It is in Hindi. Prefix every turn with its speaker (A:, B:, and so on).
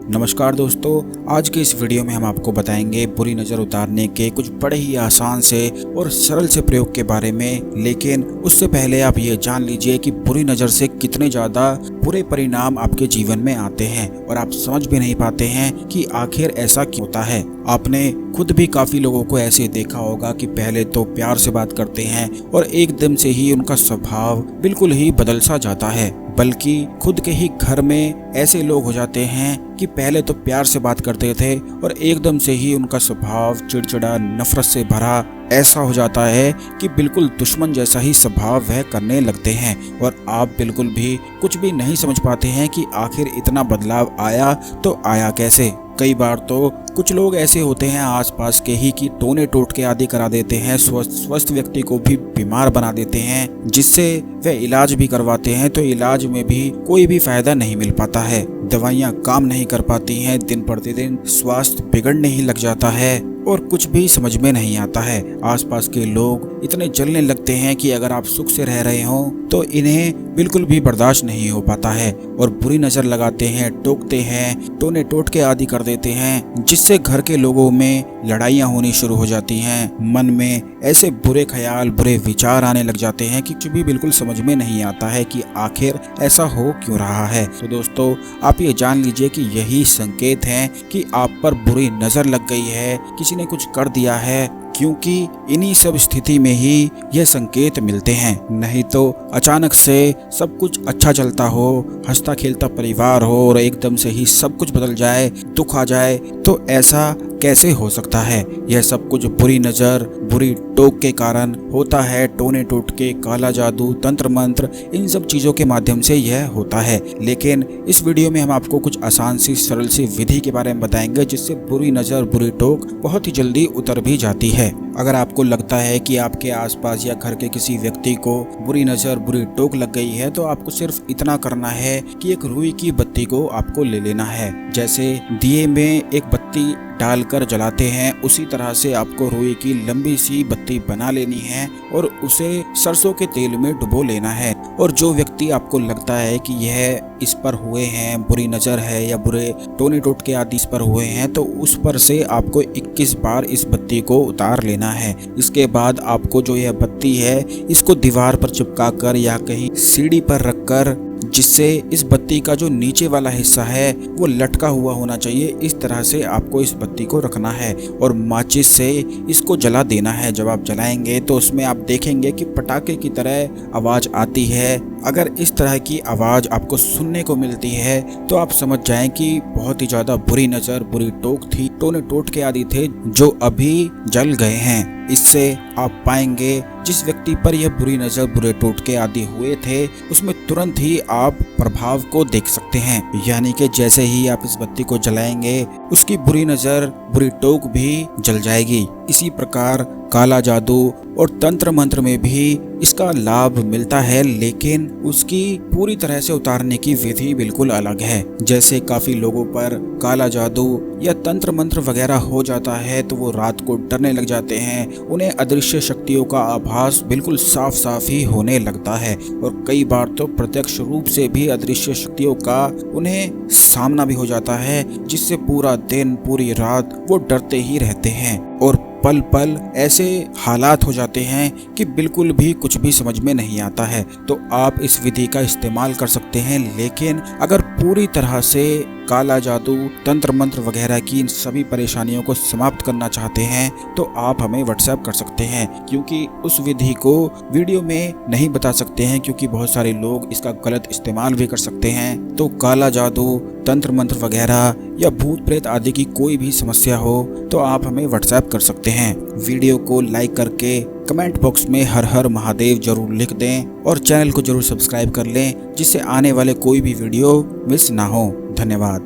A: नमस्कार दोस्तों, आज के इस वीडियो में हम आपको बताएंगे बुरी नज़र उतारने के कुछ बड़े ही आसान से और सरल से प्रयोग के बारे में। लेकिन उससे पहले आप ये जान लीजिए कि बुरी नज़र से कितने ज़्यादा बुरे परिणाम आपके जीवन में आते हैं और आप समझ भी नहीं पाते हैं कि आखिर ऐसा क्यों होता है। आपने खुद भी काफ़ी लोगों को ऐसे देखा होगा कि पहले तो प्यार से बात करते हैं और एकदम से ही उनका स्वभाव बिल्कुल ही बदल सा जाता है। बल्कि खुद के ही घर में ऐसे लोग हो जाते हैं कि पहले तो प्यार से बात करते थे और एकदम से ही उनका स्वभाव चिड़चिड़ा, नफरत से भरा ऐसा हो जाता है कि बिल्कुल दुश्मन जैसा ही स्वभाव वह करने लगते हैं और आप बिल्कुल भी कुछ भी नहीं समझ पाते हैं कि आखिर इतना बदलाव आया तो आया कैसे। कई बार तो कुछ लोग ऐसे होते हैं आसपास के ही कि टोने टोटके आदि करा देते हैं, स्वस्थ व्यक्ति को भी बीमार बना देते हैं, जिससे वह इलाज भी करवाते हैं तो इलाज में भी कोई भी फायदा नहीं मिल पाता है। दवाइयाँ काम नहीं कर पाती हैं, दिन प्रतिदिन स्वास्थ्य बिगड़ने ही लग जाता है और कुछ भी समझ में नहीं आता है। आसपास के लोग इतने जलने लगते हैं कि अगर आप सुख से रह रहे हो तो इन्हें बिल्कुल भी बर्दाश्त नहीं हो पाता है और बुरी नज़र लगाते हैं, टोकते हैं, टोने टोटके आदि कर देते हैं, जिससे घर के लोगों में लड़ाइयाँ होनी शुरू हो जाती हैं। मन में ऐसे बुरे ख्याल, बुरे विचार आने लग जाते हैं कि कुछ भी बिल्कुल समझ में नहीं आता है कि आखिर ऐसा हो क्यों रहा है। तो दोस्तों, आप ये जान लीजिए कि यही संकेत हैं कि आप पर बुरी नज़र लग गई है, किसी ने कुछ कर दिया है, क्योंकि इन्हीं सब स्थिति में ही यह संकेत मिलते हैं। नहीं तो अचानक से सब कुछ अच्छा चलता हो, हंसता खेलता परिवार हो और एकदम से ही सब कुछ बदल जाए, दुख आ जाए, तो ऐसा कैसे हो सकता है। यह सब कुछ बुरी नज़र, बुरी टोक के कारण होता है। टोने टोटके, काला जादू, तंत्र मंत्र, इन सब चीज़ों के माध्यम से यह होता है। लेकिन इस वीडियो में हम आपको कुछ आसान सी सरल सी विधि के बारे में बताएंगे जिससे बुरी नज़र, बुरी टोक बहुत ही जल्दी उतर भी जाती है। अगर आपको लगता है कि आपके आसपास या घर के किसी व्यक्ति को बुरी नज़र, बुरी टोक लग गई है तो आपको सिर्फ इतना करना है कि एक रुई की बत्ती को आपको ले लेना है। जैसे दिए में एक बत्ती डालकर जलाते हैं, उसी तरह से आपको रुई की लंबी सी बत्ती बना लेनी है और उसे सरसों के तेल में डुबो लेना है। और जो व्यक्ति आपको लगता है कि यह इस पर हुए हैं, बुरी नज़र है या बुरे टोने टोटके आदि इस पर हुए हैं, तो उस पर से आपको 21 बार इस बत्ती को उतार लेना है। इसके बाद आपको जो यह बत्ती है इसको दीवार पर चिपका कर या कहीं सीढ़ी पर रखकर, जिससे इस बत्ती का जो नीचे वाला हिस्सा है वो लटका हुआ होना चाहिए, इस तरह से आपको इस बत्ती को रखना है और माचिस से इसको जला देना है। जब आप जलाएंगे तो उसमें आप देखेंगे कि पटाखे की तरह आवाज़ आती है। अगर इस तरह की आवाज़ आपको सुनने को मिलती है तो आप समझ जाएं कि बहुत ही ज़्यादा बुरी नज़र, बुरी टोक थी, टोने टोटके आदि थे जो अभी जल गए हैं। इससे आप पाएंगे जिस व्यक्ति पर यह बुरी नज़र, बुरे टोटके आदि हुए थे उसमें तुरंत ही आप प्रभाव को देख सकते हैं। यानी कि जैसे ही आप इस बत्ती को जलाएंगे उसकी बुरी नज़र, बुरी टोक भी जल जाएगी। इसी प्रकार काला जादू और तंत्र मंत्र में भी इसका लाभ मिलता है, लेकिन उसकी पूरी तरह से उतारने की विधि बिल्कुल अलग है। जैसे काफ़ी लोगों पर काला जादू या तंत्र मंत्र वगैरह हो जाता है तो वो रात को डरने लग जाते हैं, उन्हें अदृश्य शक्तियों का आभास बिल्कुल साफ साफ ही होने लगता है और कई बार तो प्रत्यक्ष रूप से भी अदृश्य शक्तियों का उन्हें सामना भी हो जाता है, जिससे पूरा दिन, पूरी रात वो डरते ही रहते हैं और पल पल ऐसे हालात हो जाते हैं कि बिल्कुल भी कुछ भी समझ में नहीं आता है। तो आप इस विधि का इस्तेमाल कर सकते हैं, लेकिन अगर पूरी तरह से काला जादू, तंत्र मंत्र वगैरह की इन सभी परेशानियों को समाप्त करना चाहते हैं तो आप हमें व्हाट्सएप कर सकते हैं, क्योंकि उस विधि को वीडियो में नहीं बता सकते हैं क्योंकि बहुत सारे लोग इसका गलत इस्तेमाल भी कर सकते हैं। तो काला जादू, तंत्र मंत्र वगैरह या भूत प्रेत आदि की कोई भी समस्या हो तो आप हमें व्हाट्सएप कर सकते हैं। वीडियो को लाइक करके कमेंट बॉक्स में हर हर महादेव जरूर लिख दें और चैनल को जरूर सब्सक्राइब कर लें, जिससे आने वाले कोई भी वीडियो मिस ना हो। धन्यवाद।